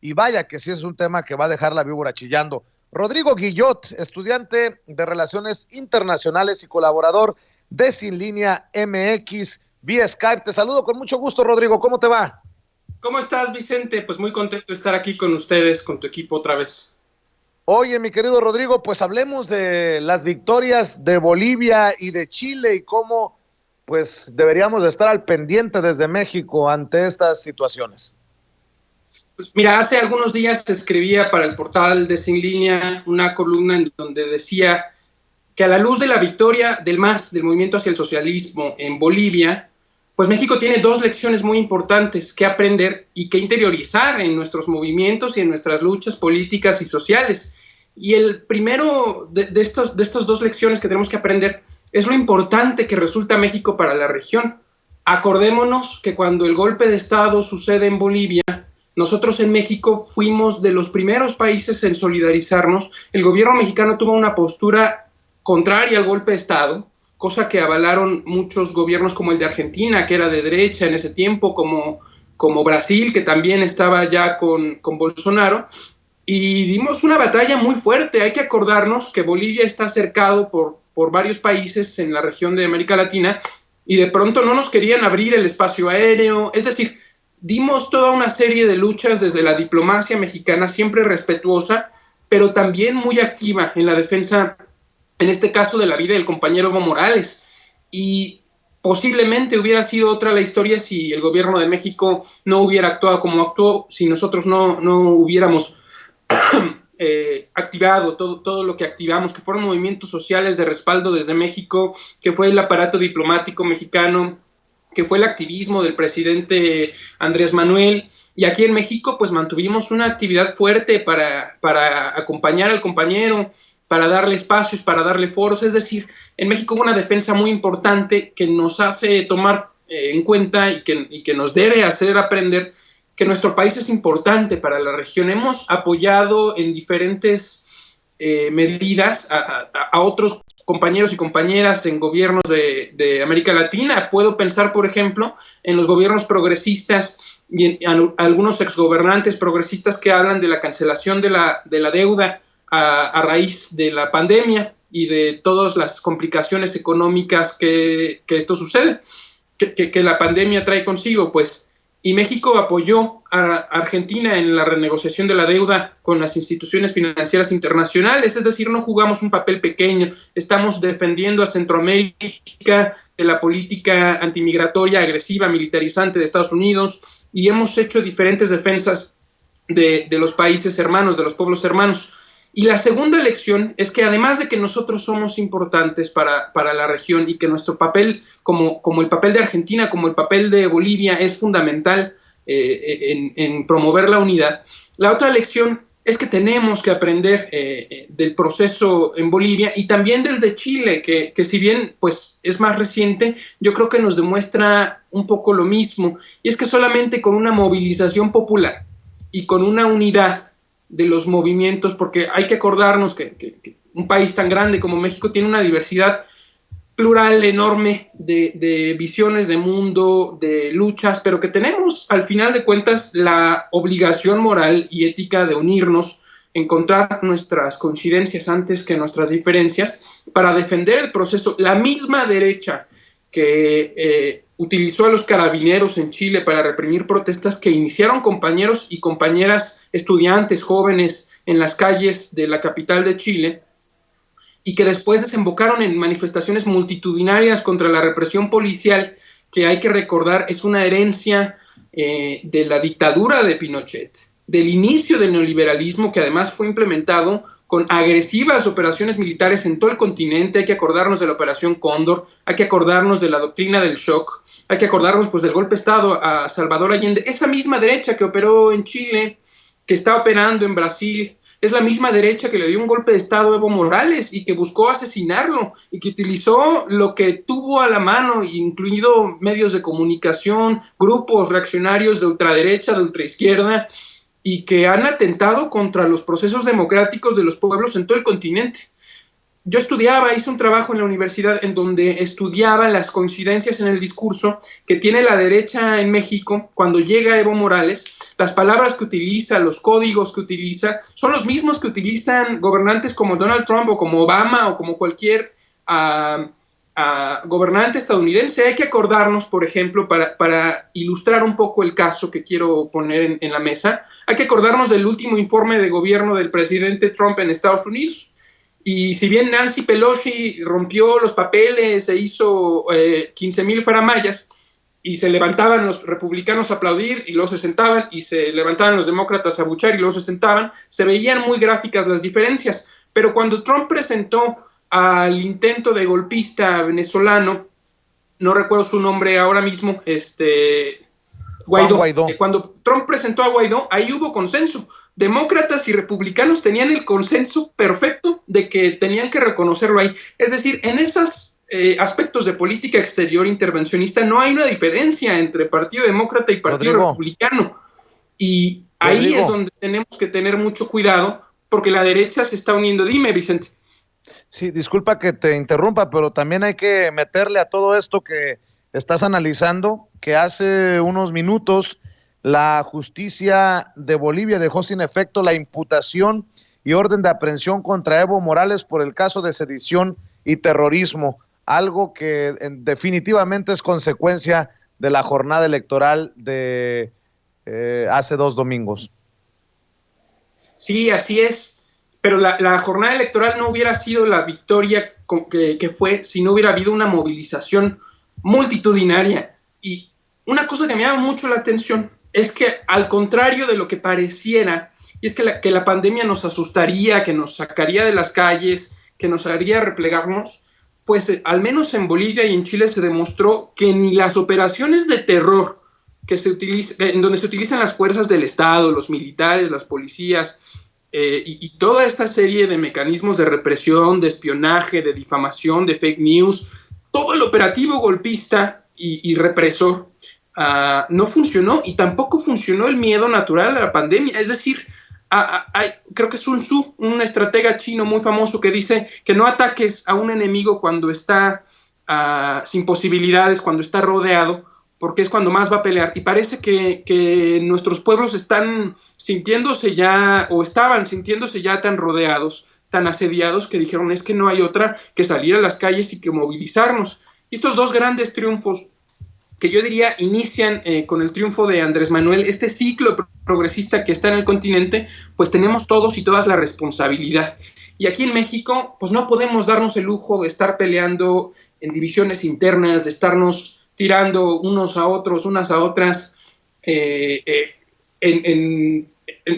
y vaya que sí es un tema que va a dejar la víbora chillando. Rodrigo Guillot, estudiante de Relaciones Internacionales y colaborador de Sin Línea MX vía Skype. Te saludo con mucho gusto, Rodrigo. ¿Cómo te va? ¿Cómo estás, Vicente? Pues muy contento de estar aquí con ustedes, con tu equipo otra vez. Oye, mi querido Rodrigo, pues hablemos de las victorias de Bolivia y de Chile y cómo pues deberíamos de estar al pendiente desde México ante estas situaciones. Pues mira, hace algunos días escribía para el portal de Sin Línea una columna en donde decía que a la luz de la victoria del MAS, del Movimiento hacia el Socialismo en Bolivia, pues México tiene dos lecciones muy importantes que aprender y que interiorizar en nuestros movimientos y en nuestras luchas políticas y sociales. Y el primero de estos dos lecciones que tenemos que aprender es lo importante que resulta México para la región. Acordémonos que cuando el golpe de Estado sucede en Bolivia, nosotros en México fuimos de los primeros países en solidarizarnos. El gobierno mexicano tuvo una postura contraria al golpe de Estado, cosa que avalaron muchos gobiernos como el de Argentina, que era de derecha en ese tiempo, como Brasil, que también estaba ya con Bolsonaro, y dimos una batalla muy fuerte. Hay que acordarnos que Bolivia está cercado por varios países en la región de América Latina, y de pronto no nos querían abrir el espacio aéreo, es decir, dimos toda una serie de luchas desde la diplomacia mexicana, siempre respetuosa, pero también muy activa en la defensa, en este caso, de la vida del compañero Evo Morales. Y posiblemente hubiera sido otra la historia si el gobierno de México no hubiera actuado como actuó, si nosotros no hubiéramos activado todo lo que activamos, que fueron movimientos sociales de respaldo desde México, que fue el aparato diplomático mexicano, que fue el activismo del presidente Andrés Manuel. Y aquí en México pues mantuvimos una actividad fuerte para acompañar al compañero, para darle espacios, para darle foros. Es decir, en México hubo una defensa muy importante que nos hace tomar en cuenta y que nos debe hacer aprender que nuestro país es importante para la región. Hemos apoyado en diferentes medidas a otros compañeros y compañeras en gobiernos de América Latina. Puedo pensar, por ejemplo, en los gobiernos progresistas y en algunos exgobernantes progresistas que hablan de la cancelación de la deuda a raíz de la pandemia y de todas las complicaciones económicas que esto sucede, que la pandemia trae consigo, pues. Y México apoyó a Argentina en la renegociación de la deuda con las instituciones financieras internacionales, es decir, no jugamos un papel pequeño, estamos defendiendo a Centroamérica de la política antimigratoria agresiva, militarizante de Estados Unidos, y hemos hecho diferentes defensas de los países hermanos, de los pueblos hermanos. Y la segunda lección es que además de que nosotros somos importantes para la región y que nuestro papel, como el papel de Argentina, como el papel de Bolivia, es fundamental en promover la unidad, la otra lección es que tenemos que aprender del proceso en Bolivia y también del de Chile, que si bien pues, es más reciente, yo creo que nos demuestra un poco lo mismo, y es que solamente con una movilización popular y con una unidad de los movimientos, porque hay que acordarnos que un país tan grande como México tiene una diversidad plural enorme de visiones de mundo, de luchas, pero que tenemos al final de cuentas la obligación moral y ética de unirnos, encontrar nuestras coincidencias antes que nuestras diferencias para defender el proceso. La misma derecha que utilizó a los carabineros en Chile para reprimir protestas que iniciaron compañeros y compañeras estudiantes jóvenes en las calles de la capital de Chile y que después desembocaron en manifestaciones multitudinarias contra la represión policial, que hay que recordar es una herencia de la dictadura de Pinochet, del inicio del neoliberalismo, que además fue implementado con agresivas operaciones militares en todo el continente. Hay que acordarnos de la Operación Cóndor, hay que acordarnos de la doctrina del shock, hay que acordarnos pues del golpe de Estado a Salvador Allende. Esa misma derecha que operó en Chile, que está operando en Brasil, es la misma derecha que le dio un golpe de Estado a Evo Morales y que buscó asesinarlo y que utilizó lo que tuvo a la mano, incluido medios de comunicación, grupos reaccionarios de ultraderecha, de ultraizquierda, y que han atentado contra los procesos democráticos de los pueblos en todo el continente. yo hice un trabajo en la universidad en donde estudiaba las coincidencias en el discurso que tiene la derecha en México cuando llega Evo Morales. Las palabras que utiliza, los códigos que utiliza, son los mismos que utilizan gobernantes como Donald Trump o como Obama o como cualquier gobernante estadounidense. Hay que acordarnos, por ejemplo, para ilustrar un poco el caso que quiero poner en la mesa, hay que acordarnos del último informe de gobierno del presidente Trump en Estados Unidos. Y si bien Nancy Pelosi rompió los papeles e hizo 15,000 faramayas, y se levantaban los republicanos a aplaudir y luego se sentaban, y se levantaban los demócratas a abuchar y luego se sentaban, se veían muy gráficas las diferencias. Pero cuando Trump presentó al intento de golpista venezolano, no recuerdo su nombre ahora mismo, Guaidó. Cuando Trump presentó a Guaidó, ahí hubo consenso. Demócratas y republicanos tenían el consenso perfecto de que tenían que reconocerlo ahí. Es decir, en esos aspectos de política exterior intervencionista no hay una diferencia entre Partido Demócrata y Partido Republicano. Y ahí es donde tenemos que tener mucho cuidado, porque la derecha se está uniendo. Dime, Vicente. Sí, disculpa que te interrumpa, pero también hay que meterle a todo esto que estás analizando, que hace unos minutos la justicia de Bolivia dejó sin efecto la imputación y orden de aprehensión contra Evo Morales por el caso de sedición y terrorismo, algo que definitivamente es consecuencia de la jornada electoral de hace 2 domingos. Sí, así es. Pero la jornada electoral no hubiera sido la victoria que fue si no hubiera habido una movilización multitudinaria. Y una cosa que me llama mucho la atención es que, al contrario de lo que pareciera, y es que la pandemia nos asustaría, que nos sacaría de las calles, que nos haría replegarnos, pues al menos en Bolivia y en Chile se demostró que ni las operaciones de terror en donde se utilizan las fuerzas del Estado, los militares, las policías, y toda esta serie de mecanismos de represión, de espionaje, de difamación, de fake news, todo el operativo golpista y represor no funcionó, y tampoco funcionó el miedo natural a la pandemia. Es decir, creo que Sun Tzu, un estratega chino muy famoso, que dice que no ataques a un enemigo cuando está sin posibilidades, cuando está rodeado, porque es cuando más va a pelear. Y parece que nuestros pueblos están sintiéndose ya, o estaban sintiéndose ya tan rodeados, tan asediados, que dijeron, es que no hay otra que salir a las calles y que movilizarnos. Y estos dos grandes triunfos, que yo diría inician con el triunfo de Andrés Manuel, este ciclo progresista que está en el continente, pues tenemos todos y todas la responsabilidad. Y aquí en México, pues no podemos darnos el lujo de estar peleando en divisiones internas, de estarnos tirando unos a otros, unas a otras, en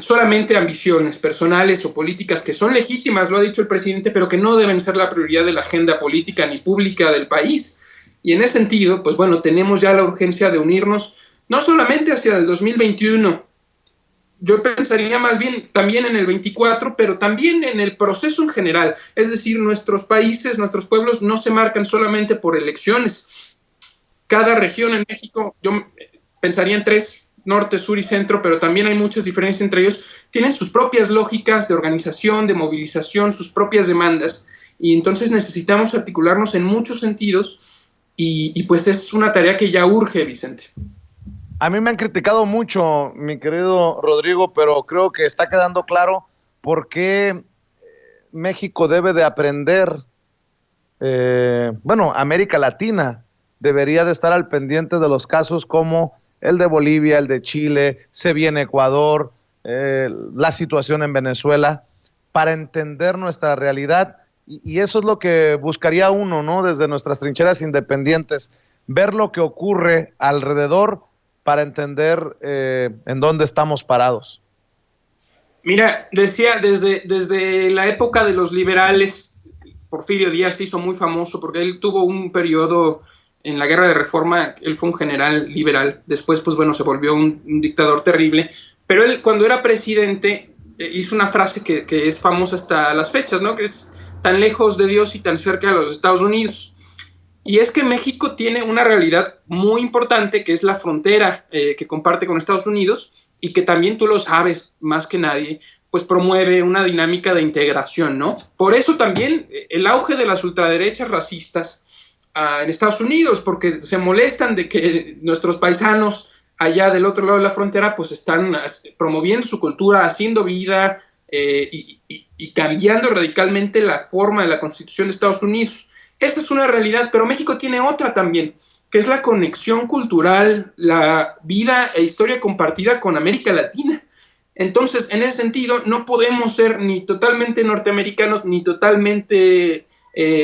solamente ambiciones personales o políticas que son legítimas, lo ha dicho el presidente, pero que no deben ser la prioridad de la agenda política ni pública del país. Y en ese sentido, pues bueno, tenemos ya la urgencia de unirnos, no solamente hacia el 2021, yo pensaría más bien también en el 24, pero también en el proceso en general. Es decir, nuestros países, nuestros pueblos no se marcan solamente por elecciones. Cada región en México, yo pensaría en 3, norte, sur y centro, pero también hay muchas diferencias entre ellos, tienen sus propias lógicas de organización, de movilización, sus propias demandas, y entonces necesitamos articularnos en muchos sentidos, y pues es una tarea que ya urge, Vicente. A mí me han criticado mucho, mi querido Rodrigo, pero creo que está quedando claro por qué México debe de aprender, América Latina debería de estar al pendiente de los casos como el de Bolivia, el de Chile, se viene Ecuador, la situación en Venezuela, para entender nuestra realidad, y eso es lo que buscaría uno, ¿no? Desde nuestras trincheras independientes, ver lo que ocurre alrededor para entender en dónde estamos parados. Mira, decía, desde la época de los liberales, Porfirio Díaz se hizo muy famoso porque él tuvo un periodo en la Guerra de Reforma, él fue un general liberal, después pues bueno, se volvió un dictador terrible, pero él cuando era presidente hizo una frase que es famosa hasta las fechas, ¿no? Que es tan lejos de Dios y tan cerca de los Estados Unidos. Y es que México tiene una realidad muy importante, que es la frontera que comparte con Estados Unidos, y que también tú lo sabes más que nadie, pues promueve una dinámica de integración, ¿no? Por eso también el auge de las ultraderechas racistas en Estados Unidos, porque se molestan de que nuestros paisanos allá del otro lado de la frontera pues están promoviendo su cultura, haciendo vida y cambiando radicalmente la forma de la Constitución de Estados Unidos. Esa es una realidad, pero México tiene otra también, que es la conexión cultural, la vida e historia compartida con América Latina. Entonces, en ese sentido, no podemos ser ni totalmente norteamericanos ni totalmente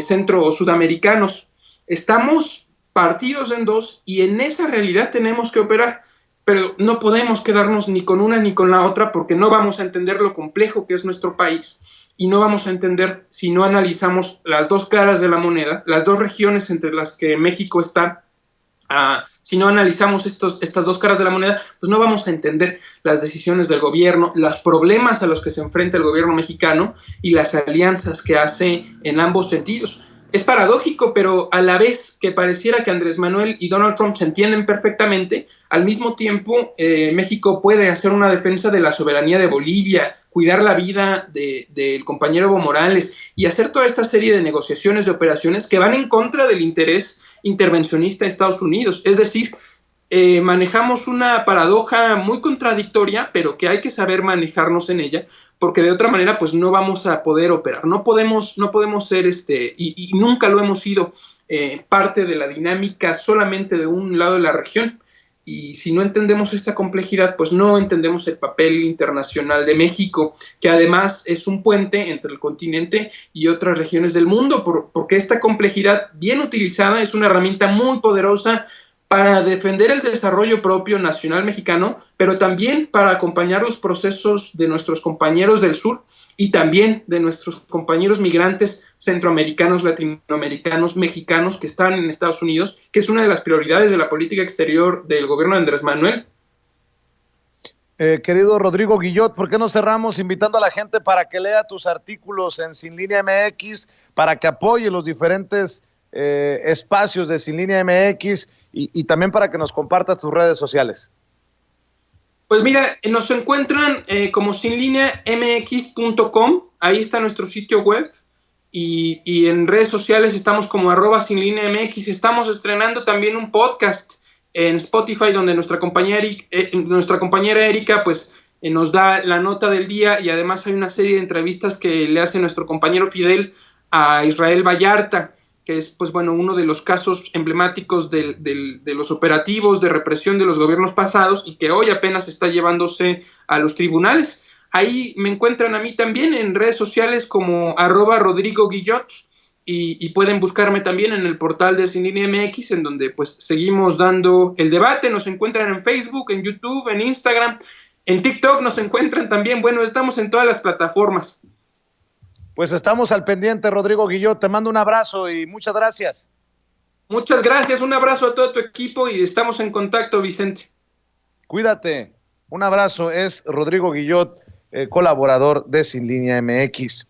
centro o sudamericanos. Estamos partidos en dos y en esa realidad tenemos que operar, pero no podemos quedarnos ni con una ni con la otra porque no vamos a entender lo complejo que es nuestro país y no vamos a entender si no analizamos las dos caras de la moneda, las dos regiones entre las que México está. Si no analizamos estas dos caras de la moneda, pues no vamos a entender las decisiones del gobierno, los problemas a los que se enfrenta el gobierno mexicano y las alianzas que hace en ambos sentidos. Es paradójico, pero a la vez que pareciera que Andrés Manuel y Donald Trump se entienden perfectamente, al mismo tiempo México puede hacer una defensa de la soberanía de Bolivia, cuidar la vida del compañero Evo Morales y hacer toda esta serie de negociaciones, de operaciones que van en contra del interés intervencionista de Estados Unidos. Es decir, manejamos una paradoja muy contradictoria, pero que hay que saber manejarnos en ella, porque de otra manera pues no vamos a poder operar. No podemos ser y nunca lo hemos sido parte de la dinámica solamente de un lado de la región. Y si no entendemos esta complejidad, pues no entendemos el papel internacional de México, que además es un puente entre el continente y otras regiones del mundo, porque esta complejidad bien utilizada es una herramienta muy poderosa para defender el desarrollo propio nacional mexicano, pero también para acompañar los procesos de nuestros compañeros del sur y también de nuestros compañeros migrantes centroamericanos, latinoamericanos, mexicanos que están en Estados Unidos, que es una de las prioridades de la política exterior del gobierno de Andrés Manuel. Querido Rodrigo Guillot, ¿por qué no cerramos invitando a la gente para que lea tus artículos en Sin Línea MX, para que apoye los diferentes espacios de Sin Línea MX y también para que nos compartas tus redes sociales? Pues mira, nos encuentran como sinlineamx.com, ahí está nuestro sitio web, y en redes sociales estamos como @sinlineamx. Estamos estrenando también un podcast en Spotify donde nuestra compañera Erika pues nos da la nota del día, y además hay una serie de entrevistas que le hace nuestro compañero Fidel a Israel Vallarta, que es pues bueno uno de los casos emblemáticos de los operativos de represión de los gobiernos pasados y que hoy apenas está llevándose a los tribunales. Ahí me encuentran a mí también en redes sociales como @Rodrigo Guillot, y pueden buscarme también en el portal de Sin Línea MX, en donde pues seguimos dando el debate. Nos encuentran en Facebook, en YouTube, en Instagram, en TikTok nos encuentran también. Bueno, estamos en todas las plataformas. Pues estamos al pendiente, Rodrigo Guillot. Te mando un abrazo y muchas gracias. Muchas gracias, un abrazo a todo tu equipo y estamos en contacto, Vicente. Cuídate. Un abrazo. Es Rodrigo Guillot, colaborador de Sin Línea MX.